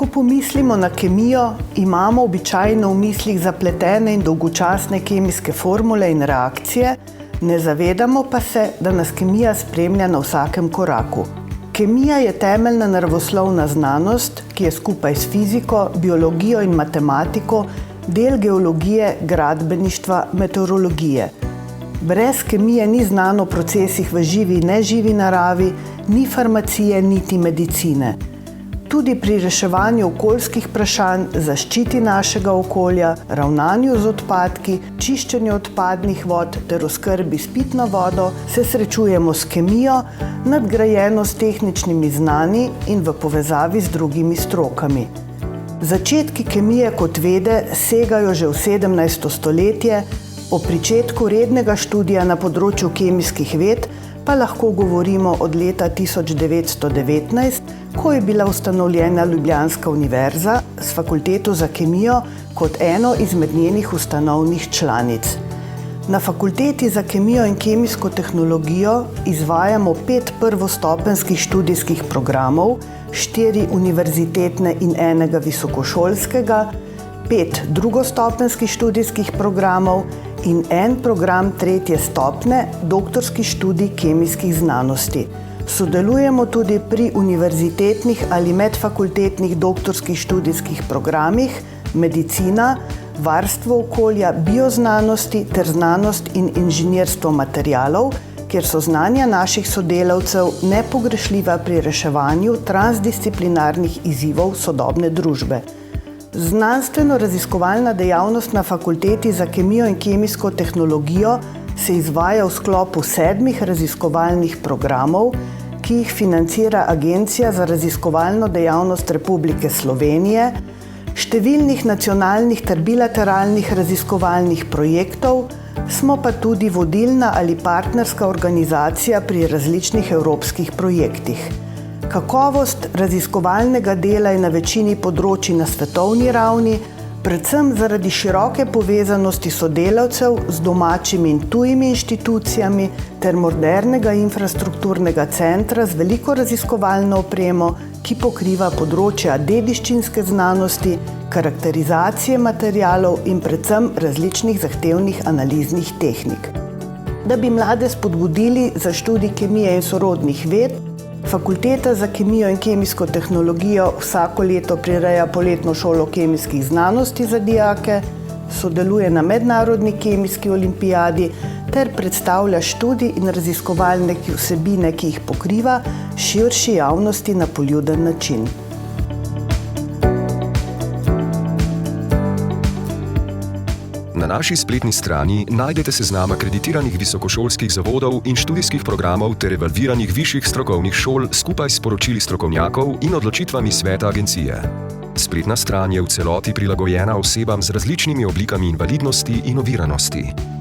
Ko pomislimo na kemijo, imamo običajno v mislih zapletene in dolgočasne kemijske formule in reakcije, ne zavedamo pa se, da nas kemija spremlja na vsakem koraku. Kemija je temeljna naravoslovna znanost, ki je skupaj s fiziko, biologijo in matematiko del geologije, gradbeništva, meteorologije. Brez kemije ni znano o procesih v živi in neživi naravi, ni farmacije, niti medicine. Tudi pri reševanju okoljskih vprašanj, zaščiti našega okolja, ravnanju z odpadki, čiščenju odpadnih vod ter oskrbi s pitno vodo se srečujemo s kemijo, nadgrajeno s tehničnimi znanji in v povezavi z drugimi strokami. Začetki kemije kot vede segajo že v 17. stoletje, o pričetku rednega študija na področju kemijskih ved pa lahko govorimo od leta 1919, ko je bila ustanovljena Ljubljanska Univerza s Fakulteto za kemijo kot eno izmed njenih ustanovnih članic. Na Fakulteti za kemijo in kemijsko tehnologijo izvajamo 5 prvostopenjskih študijskih programov, 4 univerzitetne in enega visokošolskega, 5 drugostopenjskih študijskih programov in en program 3. stopnje, doktorski študij kemijskih znanosti. Sodelujemo tudi pri univerzitetnih ali medfakultetnih doktorskih študijskih programih, medicina, varstvo okolja, bioznanosti ter znanost in inženirstvo materialov, kjer so znanja naših sodelavcev nepogrešljiva pri reševanju transdisciplinarnih izzivov sodobne družbe. Znanstveno-raziskovalna dejavnost na Fakulteti za kemijo in kemijsko tehnologijo se izvaja v sklopu 7 raziskovalnih programov, ki jih financira Agencija za raziskovalno dejavnost Republike Slovenije, številnih nacionalnih ter bilateralnih raziskovalnih projektov, smo pa tudi vodilna ali partnerska organizacija pri različnih evropskih projektih. Kakovost raziskovalnega dela je na večini področij na svetovni ravni, predvsem zaradi široke povezanosti sodelavcev z domačimi in tujimi inštitucijami ter modernega infrastrukturnega centra z veliko raziskovalno opremo, ki pokriva področja dediščinske znanosti, karakterizacije materialov in predvsem različnih zahtevnih analiznih tehnik. Da bi mlade spodbudili za študij kemije in sorodnih ved, Fakulteta za kemijo in kemijsko tehnologijo vsako leto prireja poletno šolo kemijskih znanosti za dijake, sodeluje na mednarodni kemijski olimpijadi ter predstavlja študij in raziskovalne vsebine, ki jih pokriva, širši javnosti na poljuden način. Na naši spletni strani najdete seznam akreditiranih visokošolskih zavodov in študijskih programov ter evalviranih višjih strokovnih šol skupaj s poročili strokovnjakov in odločitvami sveta agencije. Spletna stran je v celoti prilagojena osebam z različnimi oblikami invalidnosti in oviranosti.